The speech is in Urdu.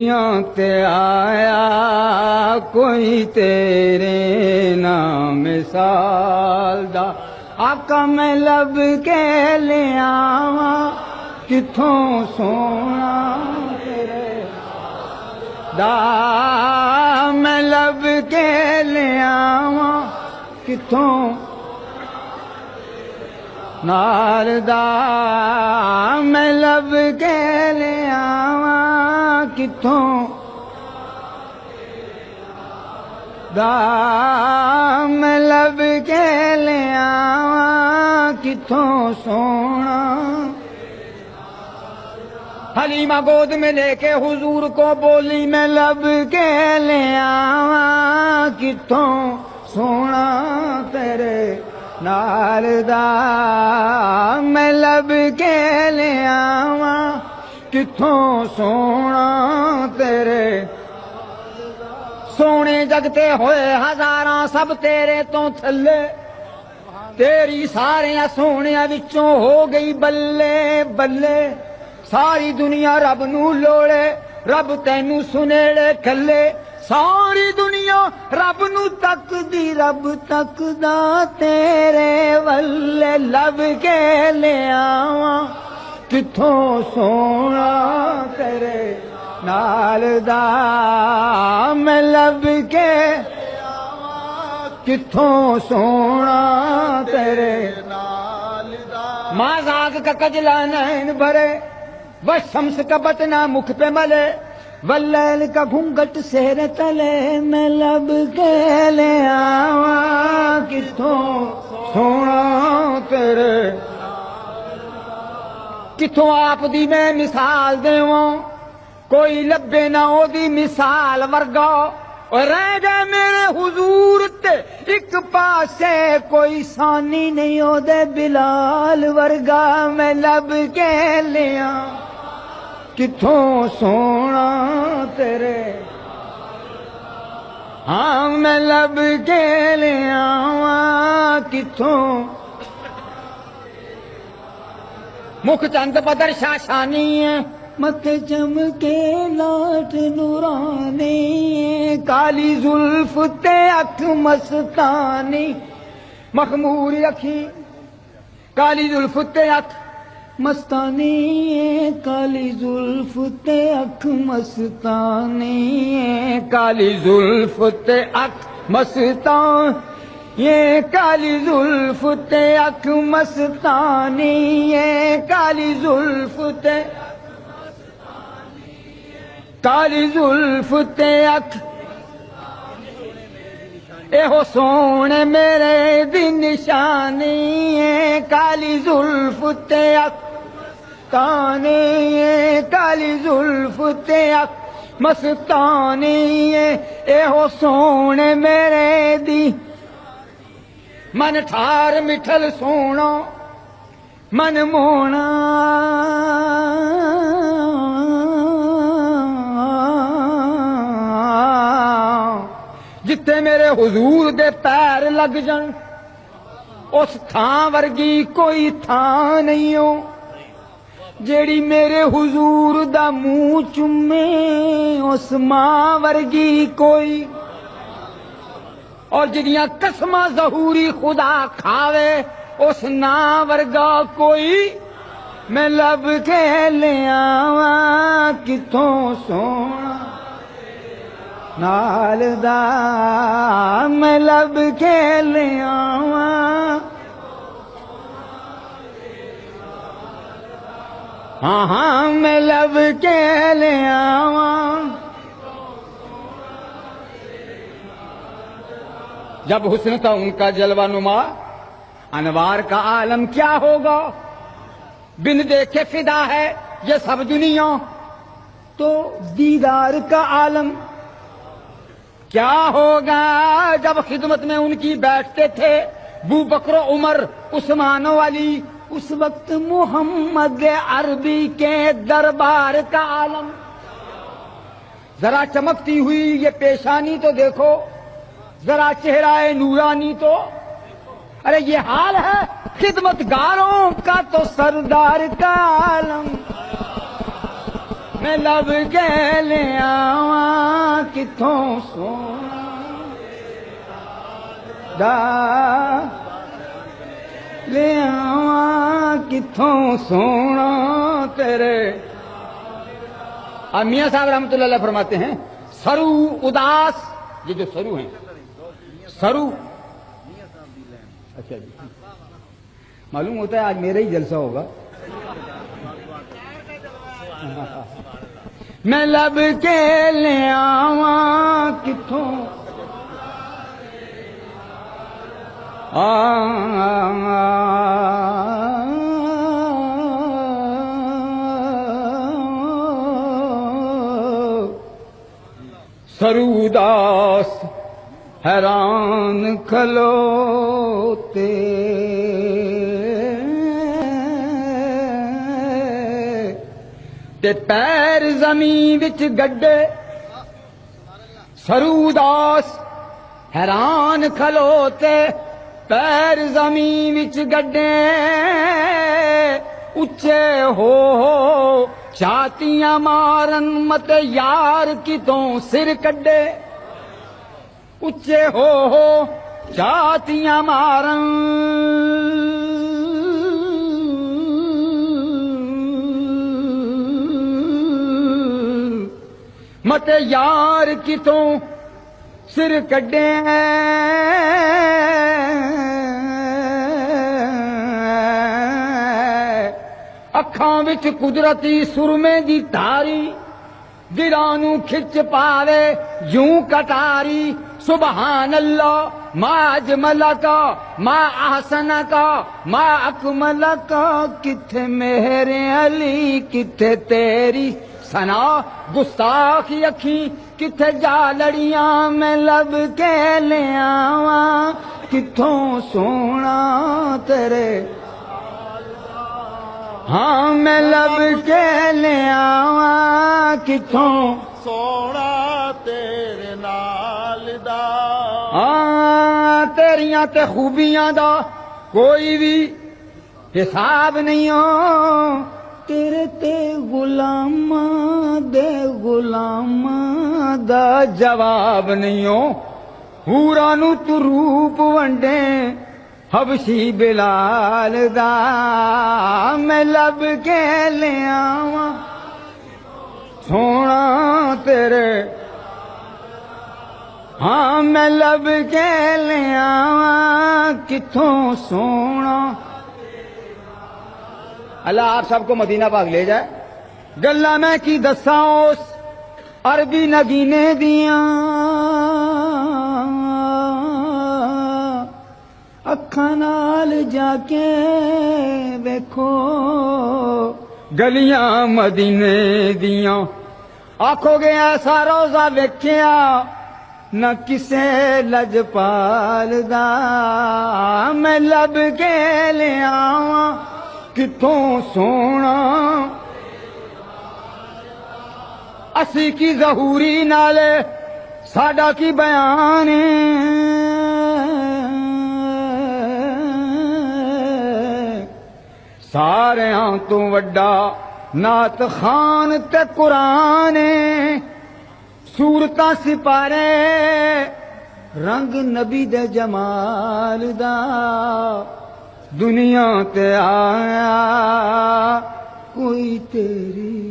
تے آیا کوئی تیرے نام مثال دا، آقا میں لب کے لے آواں کتھوں سونا تیرے دا، میں لب کے لے آواں کتھوں نال دا، میں لب کے لے آواں کتھوں دا، میں لب کے لے آواں کتھوں سونا۔ حلیمہ گود میں لے کے حضور کو بولی میں لب کے لے آواں کتھوں سونا تیرے نال دا، میں لب کے لے آواں کتھوں سونا تیرے، سونے جگتے ہوئے ہزاراں سب تیرے تو تھلے، تیری ساریاں سونیاں وچوں ہو گئی بلے بلے، ساری دنیا رب نو لوڑے رب تینو سنیڑے کھلے، ساری دنیا رب نو تک دی رب تک دا تیرے ولے، لب کے لے آواں کتھوں سونا تیرے نال دا، میں لب کے کتھوں سونا تیرے نال دا، ماں زاگ کا کجلا نین بھرے وشمس کا بطنا مکھ پہ ملے، واللیل کا گھونگھٹ سیر تلے، میں لب کے لے آواں کتھوں سونا تیرے، کتھوں آپ دی میں مثال دیواں کوئی لبے نہ او دی مثال ورگا، اور رہ گئے میرے حضور تے ایک پاسے کوئی ثانی نہیں او دے بلال ورگا، میں لب کے لے آواں کتھوں سونا تیرے، ہاں میں لب کے لے آواں کتھوں، مکھ چند بدر شاشانی ہے متھے چمکے لاٹ نورانی، کالی زلف تے اکھ مستانی، مخمور اکھی کالی زلف تے اکھ مستانی، کالی زلف تے اکھ مستانی، کالی زلف تے اکھ مستان، یہ کالی زلف تے اکھ مستانی، یہ کالی زلف تے کالی زلف تے اکھ، اے ہو سونے میرے دی نشانی، ہے کالی زلف تے اکھ مستانی، کالی زلف تے اکھ مستانی، اے ہو سونے میرے دی، من ٹھار مٹھل سونا من مونا، جتے میرے حضور دے پیر لگ جن اس تھاں ورگی کوئی تھاں نہیں ہو، جیڑی میرے حضور دا منہ چومے اس ماں ورگی کوئی، اور جڑیاں قسماں ظہوری خدا کھاوے اس نا ورگا کوئی، میں لب کے لے آواں کتھوں سونا نال دا، میں لب کے لے آواں، ہاں ہاں میں لب کے لے آواں، جب حسن تھا ان کا جلوہ نما، انوار کا عالم کیا ہوگا، بن دیکھے فدا ہے یہ سب دنیا، تو دیدار کا عالم کیا ہوگا، جب خدمت میں ان کی بیٹھتے تھے ابو بکر و عمر عثمان و علی، اس وقت محمد عربی کے دربار کا عالم، ذرا چمکتی ہوئی یہ پیشانی تو دیکھو، ذرا چہرہ نورانی تو، ارے یہ حال ہے خدمت گاروں کا تو سردار کا عالم، میں لب کے لے آواں کتھوں سونا دا لے آواں کتھوں سونا تیرے. اب میاں صاحب رحمۃ اللہ علیہ فرماتے ہیں سرو اداس، یہ جو سرو ہیں سرو، اچھا جی معلوم ہوتا ہے آج میرا ہی جلسہ ہوگا. میں لب کے لے آواں کتھوں سرو اداس حیران کھلوتے تے پیر زمین وچ گڈے. سرو اداس حیران کھلوتے پیر زمین وچ گڈے اچے ہو چھاتیاں مارن مت یار کتوں سر کڈے. اچے ہو چھاتیاں مارن مت یار کتوں سر کڈے. اکھاں وچ قدرتی سرمے دی تاری گرانو کھچ پاوے یوں کٹاری. سبحان اللہ ما اجمل کا ما احسن کا ما اکمل کا کتھے مہر علی کتھے تیری سنا گستاخی اکھیں کتھے جا لڑیاں. میں لب کے لے آواں کتھوں سونا تیرے. ہاں میں لب کے لے آواں کتھوں سونا تیرے نال دا. ہاں تیریاں تے خوبیاں دا کوئی بھی حساب نہیں ہو. تیرے تے غلاماں دے غلاماں دا جواب نہیں ہو. حوراں نو تو روپ ونڈے حبشی بلال دا. میں لب کے لے آواں سونا تیرے. ہاں میں لب کے لے آواں کتھوں سونا. اللہ آپ سب کو مدینہ پاک لے جائے. گلا میں کی دساں اس عربی نگینے دیاں اکھاں نال جا کے ویکھو گلیاں مدینے دیاں. آکھو گے ایسا روزہ ویکھیا نہ کسے لجپال دا. میں لب کے لے آواں کتھوں سونا. اسی کی ظہوری نالے ساڈا کی بیان ساریاں تو وڈا نعت خان تے قرآن. صورتاں سپارے رنگ نبی دے جمال دا. دنیا تے آیا کوئی تیری